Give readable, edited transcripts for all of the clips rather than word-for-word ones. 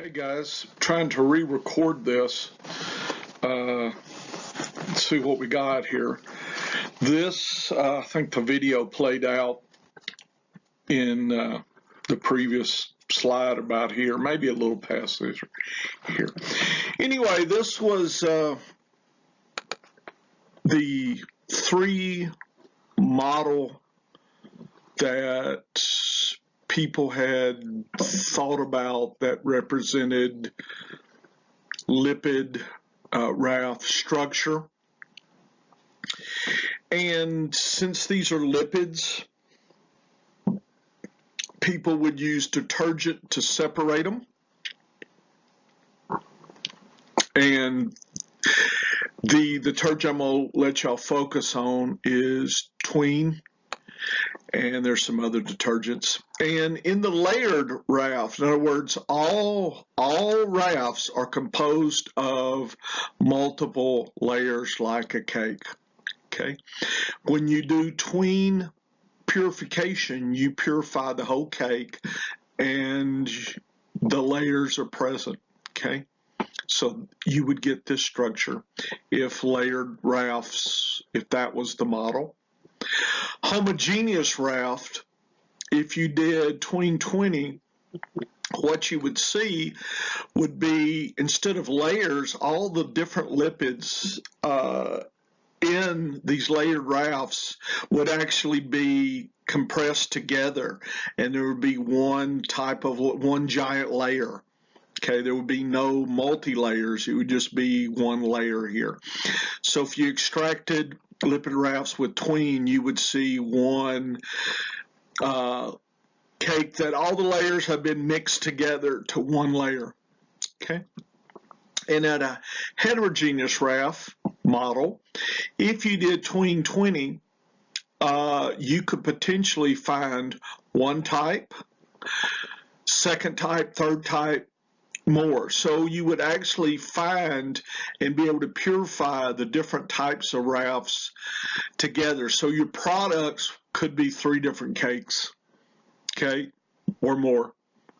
Hey guys, trying to re-record this. Let's see what we got here. This, I think the video played out in the previous slide about here, maybe a little past this here. Anyway, this was the three model that people had thought about that represented lipid raft structure. And since these are lipids, people would use detergent to separate them. And the detergent I'm going to let y'all focus on is Tween. And there's some other detergents. And in the layered raft, in other words, all rafts are composed of multiple layers like a cake. Okay. When you do Tween purification, you purify the whole cake and the layers are present. Okay. So you would get this structure if layered rafts, if that was the model. Homogeneous raft, if you did Tween 20, what you would see would be, instead of layers, all the different lipids in these layered rafts would actually be compressed together, and there would be one giant layer. Okay, there would be no multi-layers. It would just be one layer here. So if you extracted lipid rafts with Tween, you would see one cake that all the layers have been mixed together to one layer. Okay, and at a heterogeneous raft model, if you did Tween 20, you could potentially find one type, second type, third type, more. So you would actually find and be able to purify the different types of rafts together. So your products could be three different cakes, okay, or more.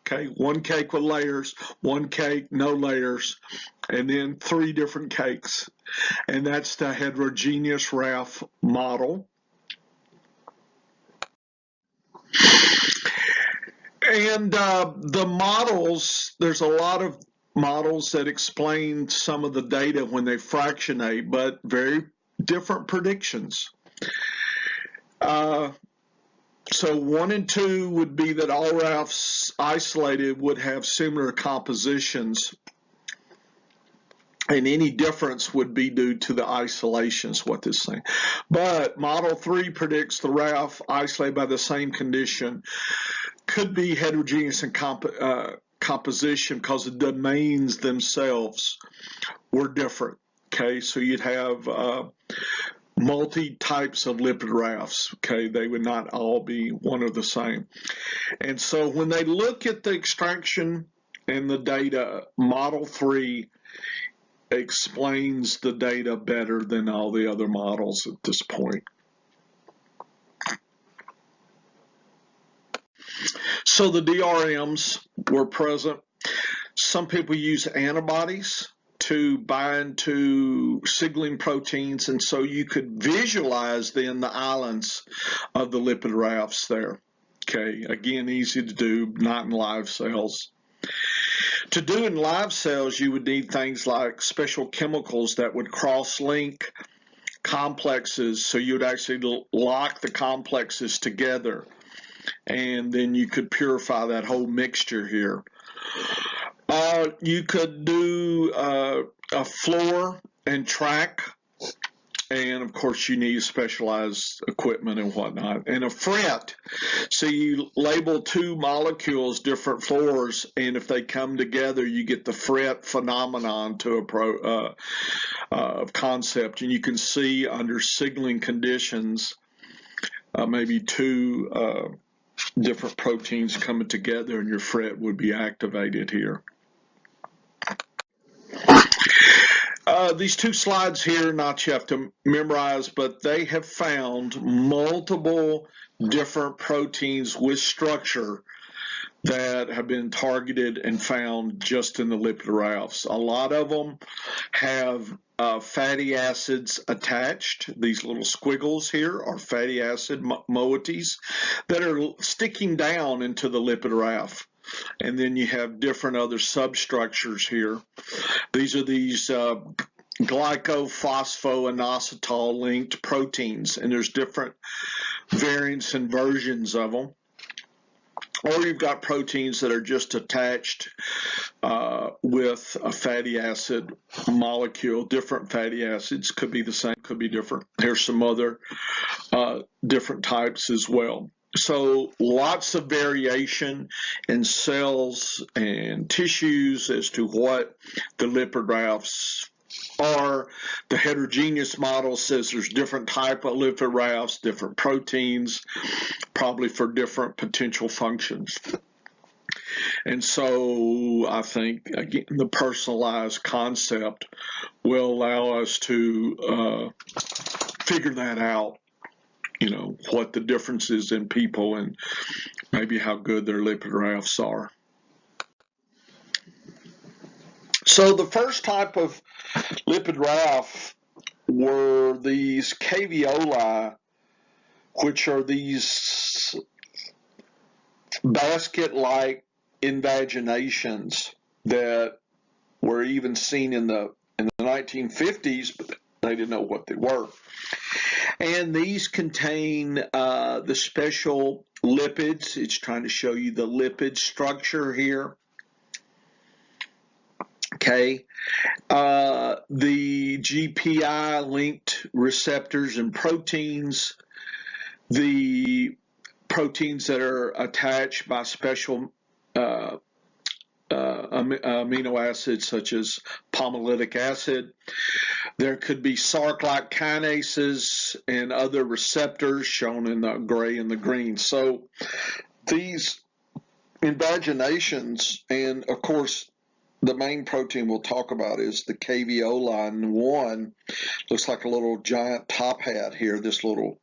Okay, one cake with layers, one cake, no layers, and then three different cakes. And that's the heterogeneous raft model. And the models, there's a lot of models that explain some of the data when they fractionate, but very different predictions. So 1 and 2 would be that all rafts isolated would have similar compositions, and any difference would be due to the isolations, what this is saying. But model 3 predicts the raft isolated by the same condition could be heterogeneous in composition because the domains themselves were different. Okay, so you'd have multi types of lipid rafts. Okay, they would not all be one or the same. And so when they look at the extraction and the data, model 3 explains the data better than all the other models at this point. So the DRMs were present. Some people use antibodies to bind to signaling proteins, and so you could visualize then the islands of the lipid rafts there. Okay, again, easy to do, not in live cells. To do in live cells, you would need things like special chemicals that would cross-link complexes, so you would actually lock the complexes together, and then you could purify that whole mixture here. You could do a floor and track, and of course you need specialized equipment and whatnot, and a fret. So you label two molecules, different floors, and if they come together, you get the fret phenomenon to a concept, and you can see under signaling conditions maybe two different proteins coming together, and your fret would be activated here. These two slides here, not you have to memorize, but they have found multiple different proteins with structure that have been targeted and found just in the lipid rafts. A lot of them have fatty acids attached. These little squiggles here are fatty acid moieties that are sticking down into the lipid raft. And then you have different other substructures here. These are these glycophosphoinositol linked proteins, and there's different variants and versions of them. Or you've got proteins that are just attached with a fatty acid molecule. Different fatty acids, could be the same, could be different. Here's some other different types as well. So lots of variation in cells and tissues as to what the lipid rafts are. The heterogeneous model says there's different type of lipid rafts, different proteins, probably for different potential functions. And so I think, again, the personalized concept will allow us to figure that out, you know, what the differences in people and maybe how good their lipid rafts are. So the first type of lipid raft were these caveoli, which are these basket-like invaginations that were even seen in the 1950s, but they didn't know what they were. And these contain the special lipids. It's trying to show you the lipid structure here. Okay, the GPI-linked receptors and proteins, the proteins that are attached by special amino acids such as palmolitic acid. There could be Sarc-like kinases and other receptors shown in the gray and the green. So these invaginations, and of course the main protein we'll talk about is the caveoli, and one looks like a little giant top hat here, this little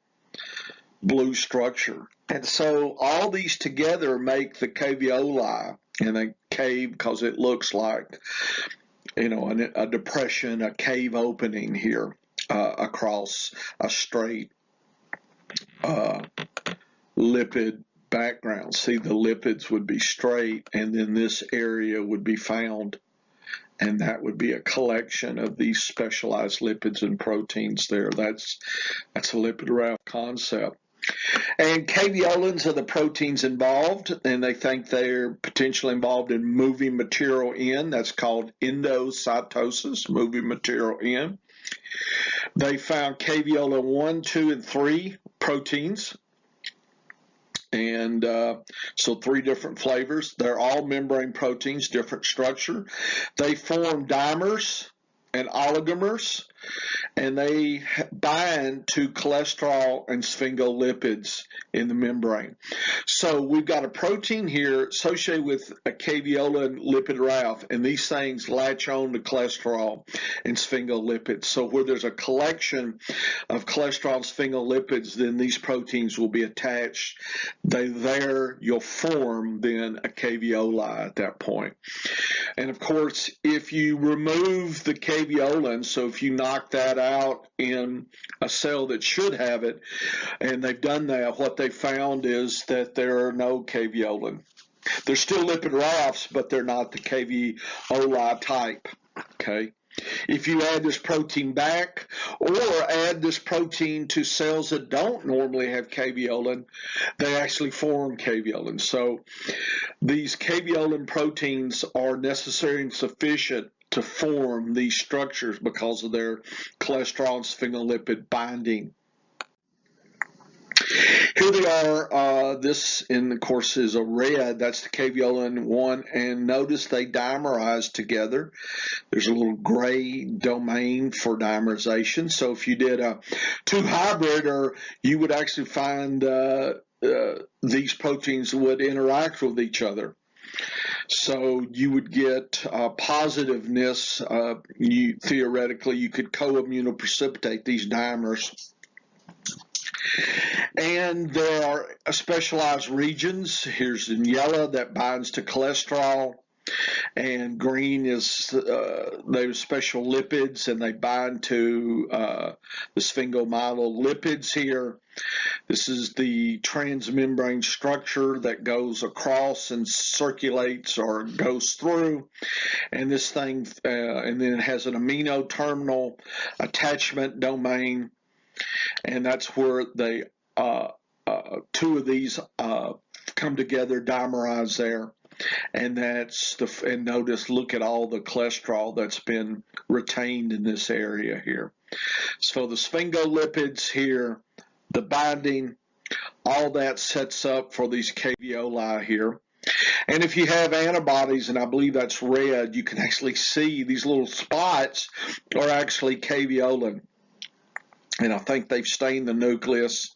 blue structure. And so all these together make the caveoli, and a cave because it looks like, you know, a depression, a cave opening here across a straight lipid background. See, the lipids would be straight, and then this area would be found, and that would be a collection of these specialized lipids and proteins there. That's a lipid raft concept. And caveolins are the proteins involved, and they think they're potentially involved in moving material in. That's called endocytosis, moving material in. They found caveolin 1, 2, and 3 proteins. And so 3 different flavors. They're all membrane proteins, different structure. They form dimers and oligomers, and they bind to cholesterol and sphingolipids in the membrane. So we've got a protein here associated with a caveolin lipid raft, and these things latch on to cholesterol and sphingolipids. So where there's a collection of cholesterol and sphingolipids, then these proteins will be attached. You'll form then a caveoli at that point. And of course, if you remove the caveolin, so if you knock that out in a cell that should have it, and they've done that, what they found is that there are no caveolin. They're still lipid rafts, but they're not the caveoli type. Okay. If you add this protein back, or add this protein to cells that don't normally have caveolin, they actually form caveolin. So these caveolin proteins are necessary and sufficient to form these structures because of their cholesterol and sphingolipid binding. Here they are. This, in the course, is a red. That's the caveolin 1, and notice they dimerize together. There's a little gray domain for dimerization. So if you did a 2 hybrid, or you would actually find these proteins would interact with each other. So you would get positiveness. Theoretically, you could co-immunoprecipitate these dimers. And there are specialized regions. Here's in yellow that binds to cholesterol, and green is those special lipids, and they bind to the sphingomyelipids here. This is the transmembrane structure that goes across and circulates or goes through, and this thing, and then it has an amino terminal attachment domain, and that's where they two of these come together, dimerize there. And that's and notice, look at all the cholesterol that's been retained in this area here. So the sphingolipids here, the binding, all that sets up for these caveoli here. And if you have antibodies, and I believe that's red, you can actually see these little spots are actually caveolin. And I think they've stained the nucleus.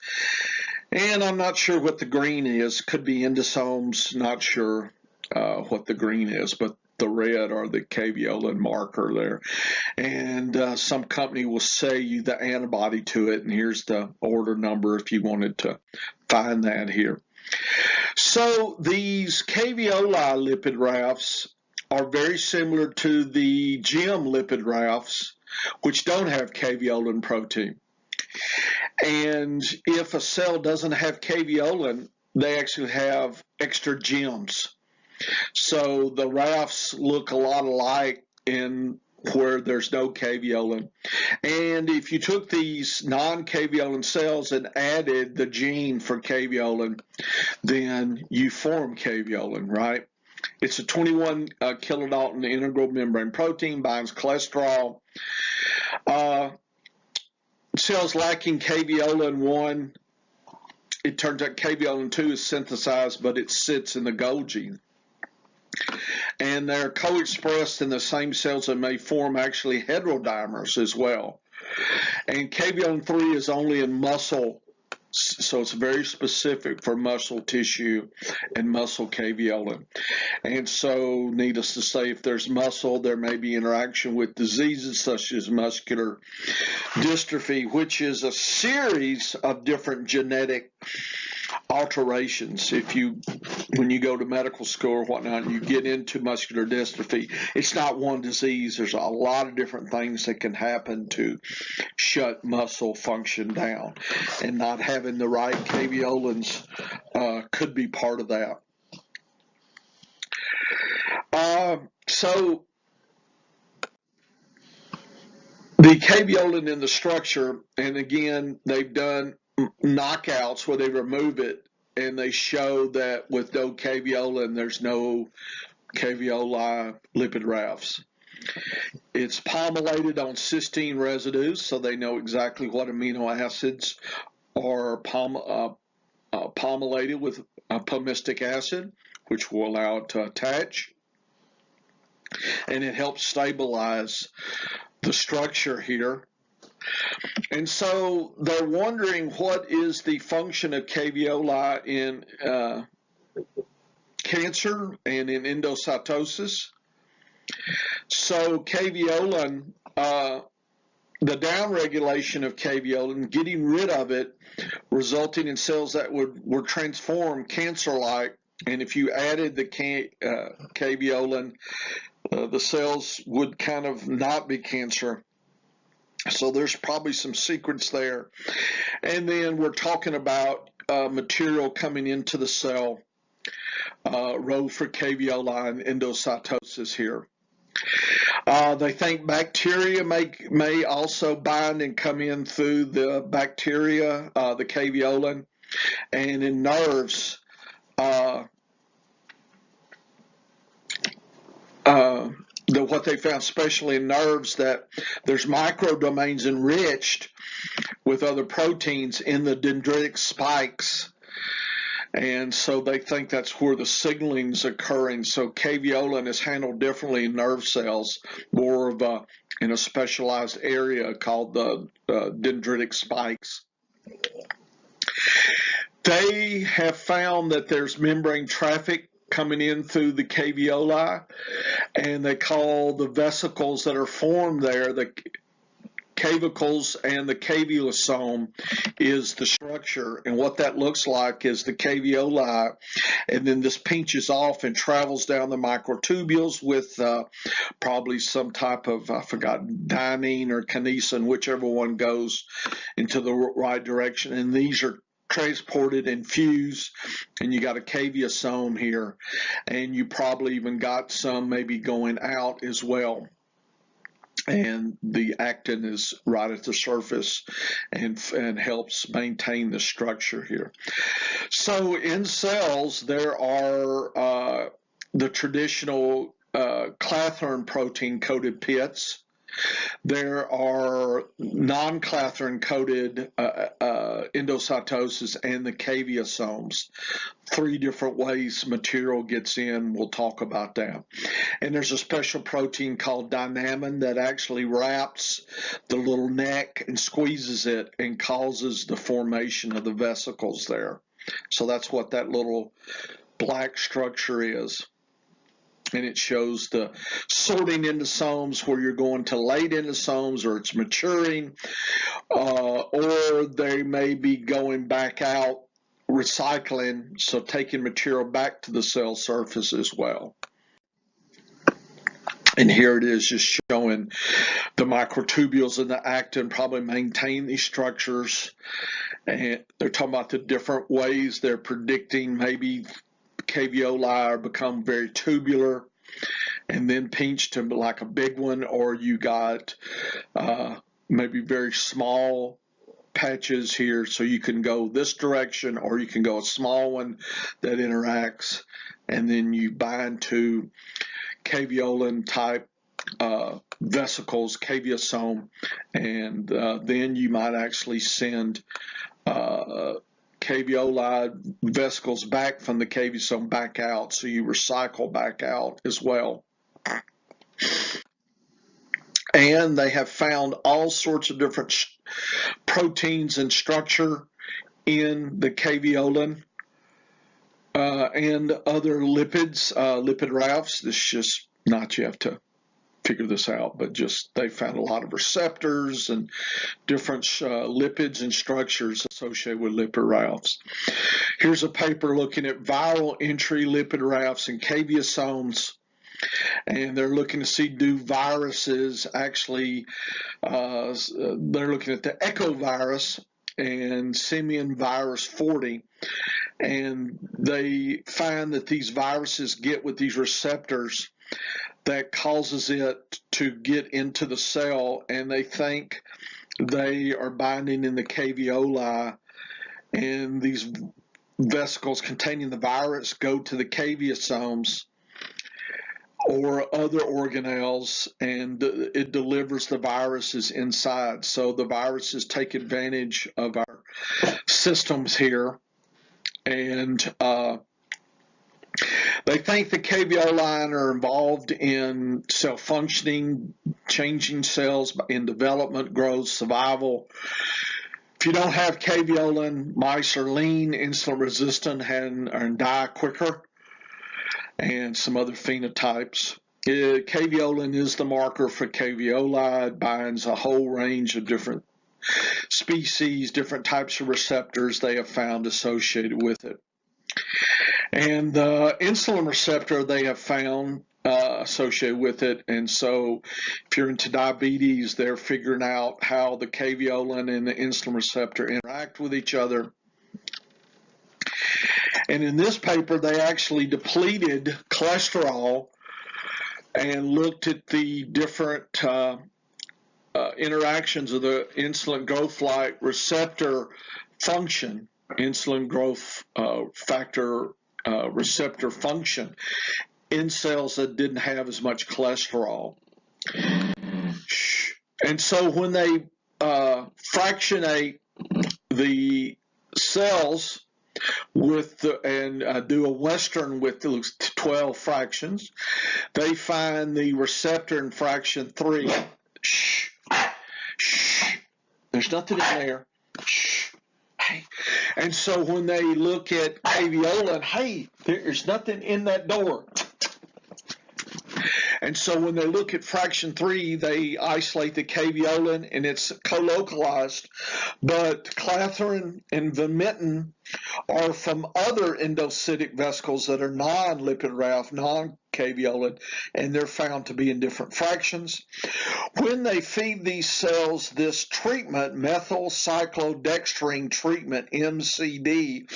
And I'm not sure what the green is. Could be endosomes, not sure what the green is, but the red are the caveolin marker there. And some company will say you the antibody to it, and here's the order number if you wanted to find that here. So these caveoli lipid rafts are very similar to the GM lipid rafts, which don't have caveolin protein. And if a cell doesn't have caveolin, they actually have extra gems. So the rafts look a lot alike in where there's no caveolin. And if you took these non-caveolin cells and added the gene for caveolin, then you form caveolin, right? It's a 21 kilodalton integral membrane protein, binds cholesterol. Cells lacking caveolin 1, it turns out caveolin 2 is synthesized, but it sits in the Golgi. And they're co-expressed in the same cells that may form actually heterodimers as well. And caveolin 3 is only in muscle, so it's very specific for muscle tissue and muscle caveolin. And so, needless to say, if there's muscle, there may be interaction with diseases such as muscular dystrophy, which is a series of different genetic alterations. When you go to medical school or whatnot, you get into muscular dystrophy, it's not one disease. There's a lot of different things that can happen to shut muscle function down, and not having the right caveolins could be part of that. So the caveolin in the structure, and again, they've done knockouts where they remove it, and they show that with no caveolin, there's no caveoli lipid rafts. It's palmylated on cysteine residues, so they know exactly what amino acids are palmylated with palmistic acid, which will allow it to attach. And it helps stabilize the structure here. And so they're wondering, what is the function of caveoli in cancer and in endocytosis? So caveolin, the downregulation of caveolin, getting rid of it, resulting in cells that were transformed cancer-like. And if you added the caveolin, the cells would kind of not be cancer. So there's probably some sequence there. And then we're talking about material coming into the cell, role for caveoli and endocytosis here. They think bacteria may also bind and come in through the bacteria, the caveolin, and in nerves, what they found, especially in nerves, that there's microdomains enriched with other proteins in the dendritic spikes. And so they think that's where the signaling's occurring. So caveolin is handled differently in nerve cells, more of in a specialized area called the dendritic spikes. They have found that there's membrane traffic coming in through the caveoli, and they call the vesicles that are formed there cavicles, and the caveolosome is the structure. And what that looks like is the caveoli, and then this pinches off and travels down the microtubules with probably some type of, I forgot, diamine or kinesin, whichever one goes into the right direction. And these are transported and fused, and you got a caveolosome here, and you probably even got some maybe going out as well. And the actin is right at the surface and helps maintain the structure here. So in cells, there are the traditional clathrin protein coated pits. There are non-clathrin coated endocytosis and the caveosomes. 3 different ways material gets in. We'll talk about that. And there's a special protein called dynamin that actually wraps the little neck and squeezes it and causes the formation of the vesicles there. So that's what that little black structure is. And it shows the sorting endosomes where you're going to late endosomes, or it's maturing, or they may be going back out, recycling, so taking material back to the cell surface as well. And here it is just showing the microtubules and the actin probably maintain these structures. And they're talking about the different ways they're predicting maybe caveoli are become very tubular and then pinched to like a big one, or you got maybe very small patches here, so you can go this direction, or you can go a small one that interacts, and then you bind to caveolin type vesicles, caveosome, and then you might actually send caveoli vesicles back from the caveosome back out, so you recycle back out as well. And they have found all sorts of different proteins and structure in the caveolin and other lipids, lipid rafts. This is just not, you have to figure this out, but just they found a lot of receptors and different lipids and structures associated with lipid rafts. Here's a paper looking at viral entry lipid rafts and caveosomes, and they're looking to see, do viruses actually, they're looking at the echovirus and simian virus 40, and they find that these viruses get with these receptors that causes it to get into the cell, and they think they are binding in the caveoli, and these vesicles containing the virus go to the caveosomes or other organelles, and it delivers the viruses inside. So the viruses take advantage of our systems here, and they think the caveoli are involved in cell functioning, changing cells in development, growth, survival. If you don't have caveolin, mice are lean, insulin resistant, and die quicker, and some other phenotypes. Caveolin is the marker for caveoli. It binds a whole range of different species, different types of receptors they have found associated with it. And the insulin receptor they have found associated with it. And so if you're into diabetes, they're figuring out how the caveolin and the insulin receptor interact with each other. And in this paper, they actually depleted cholesterol and looked at the different interactions of the insulin growth-like receptor function, insulin growth factor receptor function in cells that didn't have as much cholesterol. And so when they fractionate the cells with do a Western with 12 fractions, they find the receptor in fraction 3. There's nothing in there. Hey. And so when they look at caveolin, hey, there's nothing in that door. And so when they look at fraction 3, they isolate the caveolin, and it's colocalized. But clathrin and vimentin are from other endocytic vesicles that are non-lipid raft, non-caveolin, and they're found to be in different fractions. When they feed these cells this treatment, methylcyclodextrin treatment, MCD,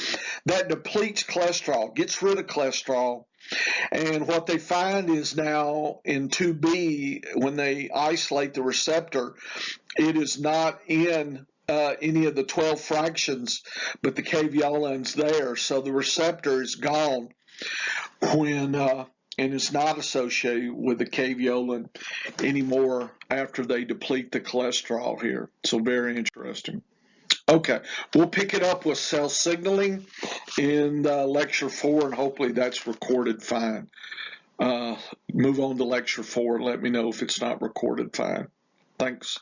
that depletes cholesterol, gets rid of cholesterol. And what they find is now in 2B, when they isolate the receptor, it is not in any of the 12 fractions, but the caveolin's there. So the receptor is gone when and is not associated with the caveolin anymore after they deplete the cholesterol here. So very interesting. Okay, we'll pick it up with cell signaling in lecture 4, and hopefully that's recorded fine. Move on to lecture 4 and let me know if it's not recorded fine. Thanks.